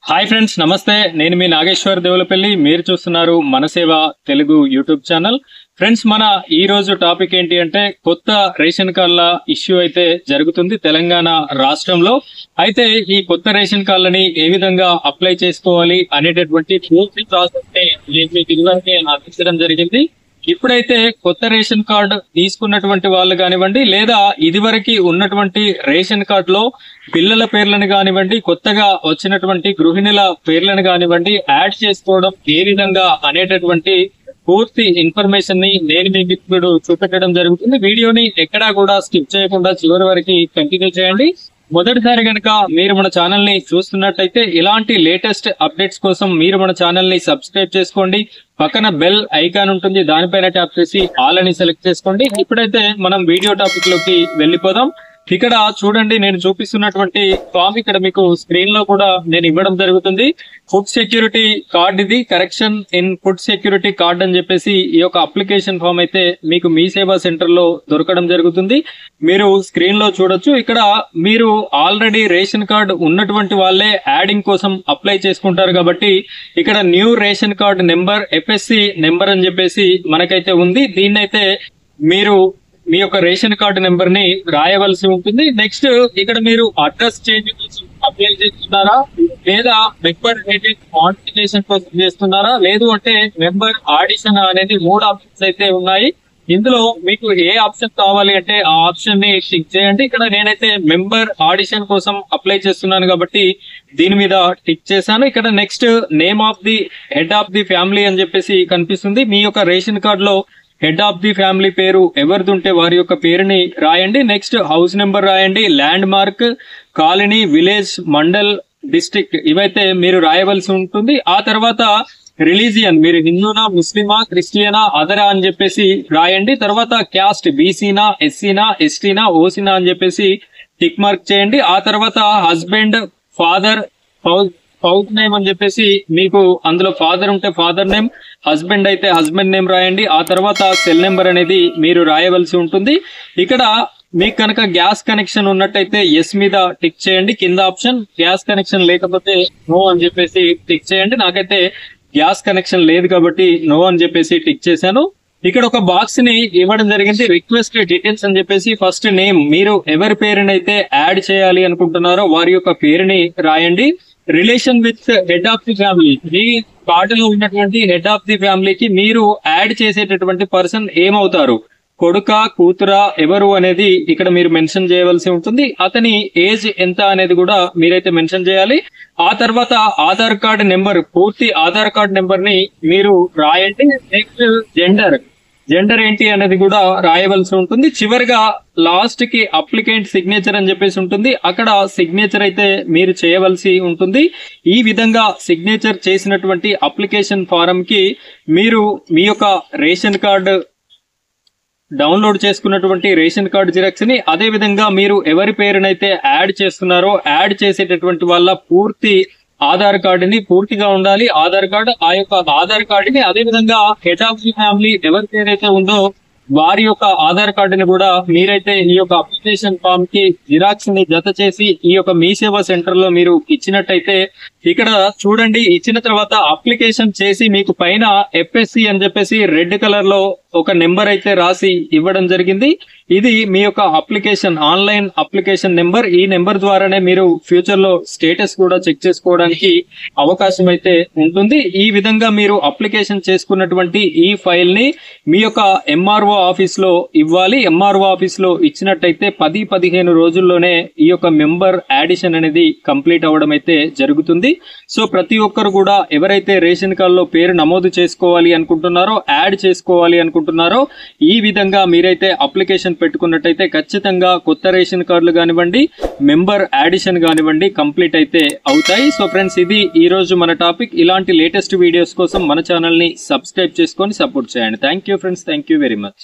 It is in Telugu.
హాయ్ ఫ్రెండ్స్, నమస్తే. నేను మీ నాగేశ్వర్ దేవులపల్లి. మీరు చూస్తున్నారు మన సేవ తెలుగు యూట్యూబ్ ఛానల్. ఫ్రెండ్స్, మన ఈ రోజు టాపిక్ ఏంటి అంటే కొత్త రేషన్ కార్డుల ఇష్యూ అయితే జరుగుతుంది తెలంగాణ రాష్ట్రంలో. అయితే ఈ కొత్త రేషన్ కార్డులని ఏ విధంగా అప్లై చేసుకోవాలి అనేటటువంటి పూర్తి ప్రాసెస్ ని నేను మీకు ఇదివరకే అందించడం జరిగింది. ఇప్పుడైతే కొత్త రేషన్ కార్డు తీసుకున్నటువంటి వాళ్ళు కానివ్వండి, లేదా ఇదివరకు ఉన్నటువంటి రేషన్ కార్డులో పిల్లల పేర్లను కానివ్వండి, కొత్తగా వచ్చినటువంటి గృహిణుల పేర్లను కానివ్వండి యాడ్ చేసుకోవడం ఏ విధంగా అనేటటువంటి పూర్తి ఇన్ఫర్మేషన్ ని నేను మీకు ఇప్పుడు చూపెట్టడం జరుగుతుంది. వీడియోని ఎక్కడా కూడా స్కిప్ చేయకుండా చివరి వరకు కంటిన్యూ చేయండి. మొదటిసారి కనుక మీరు మన ఛానల్ ని చూస్తున్నట్టయితే ఇలాంటి లేటెస్ట్ అప్డేట్స్ కోసం మీరు మన ఛానల్ ని సబ్స్క్రైబ్ చేసుకోండి. పక్కన బెల్ ఐకాన్ ఉంటుంది, దానిపైన ట్యాప్ చేసి ఆల్ అని సెలెక్ట్ చేసుకోండి. ఇప్పుడైతే మనం వీడియో టాపిక్ లోకి వెళ్ళిపోదాం. ఇక్కడ చూడండి, నేను చూపిస్తున్నటువంటి ఫామ్ ఇక్కడ మీకు స్క్రీన్ లో కూడా నేను ఇవ్వడం జరుగుతుంది. ఫుడ్ సెక్యూరిటీ కార్డ్, ఇది correction in food security card అని చెప్పేసి ఈ యొక్క అప్లికేషన్ ఫామ్ అయితే మీకు మీ సేవా సెంటర్ లో దొరకడం జరుగుతుంది. మీరు స్క్రీన్ లో చూడొచ్చు. ఇక్కడ మీరు ఆల్రెడీ రేషన్ కార్డు ఉన్నటువంటి వాళ్ళే యాడింగ్ కోసం అప్లై చేసుకుంటారు కాబట్టి ఇక్కడ new ration card number, FSC number అని చెప్పేసి మనకైతే ఉంది. దీన్నైతే మీరు మీ యొక్క రేషన్ కార్డు నెంబర్ ని రాయవలసి ఉంటుంది. నెక్స్ట్ ఇక్కడ మీరు అడ్రస్ చేంజ్ కోసం అప్లై చేస్తున్నారా, లేదా మెంబర్ మోడిఫికేషన్ కోసం చేస్తున్నారా, లేదు అంటే మెంబర్ ఆడిషన్ అనేది 3 ఆప్షన్స్ అయితే ఉన్నాయి. ఇందులో మీకు ఏ ఆప్షన్ కావాలి అంటే ఆ ఆప్షన్ ని టిక్ చేయండి. ఇక్కడ నేనైతే మెంబర్ ఆడిషన్ కోసం అప్లై చేస్తున్నాను కాబట్టి దీని మీద టిక్ చేశాను. ఇక్కడ next name of the head of the family అని చెప్పేసి కనిపిస్తుంది. మీ యొక్క రేషన్ కార్డ్ లో హెడ్ ఆఫ్ ది ఫ్యామిలీ పేరు ఎవరిది ఉంటే వారి యొక్క పేరుని రాయండి. నెక్స్ట్ హౌస్ నెంబర్ రాయండి, land mark, colony, village, mandal, district ఇవైతే మీరు రాయవలసి ఉంటుంది. ఆ తర్వాత రిలీజియన్, మీరు హిందూనా, ముస్లిమా, క్రిస్టియనా, అదరా అని చెప్పేసి రాయండి. తర్వాత క్యాస్ట్ బీసీనా, ఎస్సీనా, ఎస్టీనా, ఓసీనా అని చెప్పేసి టిక్ మార్క్ చేయండి. ఆ తర్వాత హస్బెండ్, ఫాదర్, హౌస్ నేమ్ అని చెప్పేసి మీకు అందులో ఫాదర్ ఉంటే ఫాదర్ నేమ్, హస్బెండ్ అయితే హస్బెండ్ నేమ్ రాయండి. ఆ తర్వాత సెల్ నెంబర్ అనేది మీరు రాయవలసి ఉంటుంది. ఇక్కడ మీకు కనుక గ్యాస్ కనెక్షన్ ఉన్నట్టయితే ఎస్ మీద టిక్ చేయండి. కింద ఆప్షన్ గ్యాస్ కనెక్షన్ లేకపోతే నో అని చెప్పేసి టిక్ చేయండి. నాకైతే గ్యాస్ కనెక్షన్ లేదు కాబట్టి నో అని చెప్పేసి టిక్ చేశాను. ఇక్కడ ఒక బాక్స్ ని ఇవ్వడం జరిగింది, రిక్వెస్ట్ డీటెయిల్స్ అని చెప్పేసి. ఫస్ట్ నేమ్, మీరు ఎవరి పేరునైతే యాడ్ చేయాలి అనుకుంటున్నారో వారి యొక్క పేరుని రాయండి. Relation with head of the family, మీ కార్డులో ఉన్నటువంటి హెడ్ ఆఫ్ ది ఫ్యామిలీకి మీరు యాడ్ చేసేటటువంటి పర్సన్ ఏమవుతారు, కొడుక, కూతురా, ఎవరు అనేది ఇక్కడ మీరు మెన్షన్ చేయవలసి ఉంటుంది. అతని ఏజ్ ఎంత అనేది కూడా మీరైతే మెన్షన్ చేయాలి. ఆ తర్వాత ఆధార్ కార్డు నెంబర్, పూర్తి ఆధార్ కార్డు నెంబర్ ని మీరు రాయండి. నెక్స్ట్ జెండర్ ఏంటి అనేది కూడా రాయవలసి ఉంటుంది. చివరిగా లాస్ట్ కి అప్లికెంట్ సిగ్నేచర్ అని చెప్పేసి ఉంటుంది, అక్కడ సిగ్నేచర్ అయితే మీరు చేయవలసి ఉంటుంది. ఈ విధంగా సిగ్నేచర్ చేసినటువంటి అప్లికేషన్ ఫారం కి మీరు మీ యొక్క రేషన్ కార్డు డౌన్లోడ్ చేసుకున్నటువంటి రేషన్ కార్డు జిరాక్స్ ని, అదే విధంగా మీరు ఎవరి పేరునైతే యాడ్ చేస్తున్నారో యాడ్ చేసేటటువంటి వాళ్ళ పూర్తి ఆధార్ కార్డుని పూర్తిగా ఉండాలి. ఆధార్ కార్డు, ఆ యొక్క ఆధార్ కార్డుని, అదే విధంగా హెడ్ ఆఫ్ ది ఫ్యామిలీ ఎవరి పేరైతే ఉందో వారి యొక్క ఆధార్ కార్డుని కూడా మీరైతే ఈ యొక్క అప్లికేషన్ ఫామ్ కి జిరాక్స్ ని జత చేసి ఈ యొక్క మీ సేవా సెంటర్ లో మీరు ఇచ్చినట్టయితే, ఇక్కడ చూడండి, ఇచ్చిన తర్వాత అప్లికేషన్ చేసి మీకు పైన ఎఫ్ఎస్సి అని చెప్పేసి రెడ్ కలర్ లో ఒక నెంబర్ అయితే రాసి ఇవ్వడం జరిగింది. ఇది మీ యొక్క అప్లికేషన్ ఆన్లైన్ అప్లికేషన్ నెంబర్. ఈ నెంబర్ ద్వారానే మీరు ఫ్యూచర్ లో స్టేటస్ కూడా చెక్ చేసుకోవడానికి అవకాశం అయితే ఉంటుంది. ఈ విధంగా మీరు అప్లికేషన్ చేసుకున్నటువంటి ఈ ఫైల్ ని మీ యొక్క ఎంఆర్ఓ ఆఫీస్ లో ఇవ్వాలి. ఎంఆర్ఓ ఆఫీస్ లో ఇచ్చినట్టయితే 10-15 రోజుల్లోనే ఈ యొక్క మెంబర్ యాడిషన్ అనేది కంప్లీట్ అవ్వడం అయితే జరుగుతుంది. సో ప్రతి ఒక్కరు కూడా ఎవరైతే రేషన్ కార్డులో పేరు నమోదు చేసుకోవాలి అనుకుంటున్నారో, యాడ్ చేసుకోవాలి అనుకుంటున్నారో, ఈ విధంగా మీరైతే అప్లికేషన్ పెట్టుకున్నట్టయితే ఖచ్చితంగా కొత్త రేషన్ కార్డులు కానివ్వండి, మెంబర్ యాడిషన్ కానివ్వండి కంప్లీట్ అయితే అవుతాయి. సో ఫ్రెండ్స్, ఇది ఈ రోజు మన టాపిక్. ఇలాంటి లేటెస్ట్ వీడియోస్ కోసం మన ఛానల్ ని సబ్స్క్రైబ్ చేసుకొని సపోర్ట్ చేయండి. Thank you friends, thank you very much.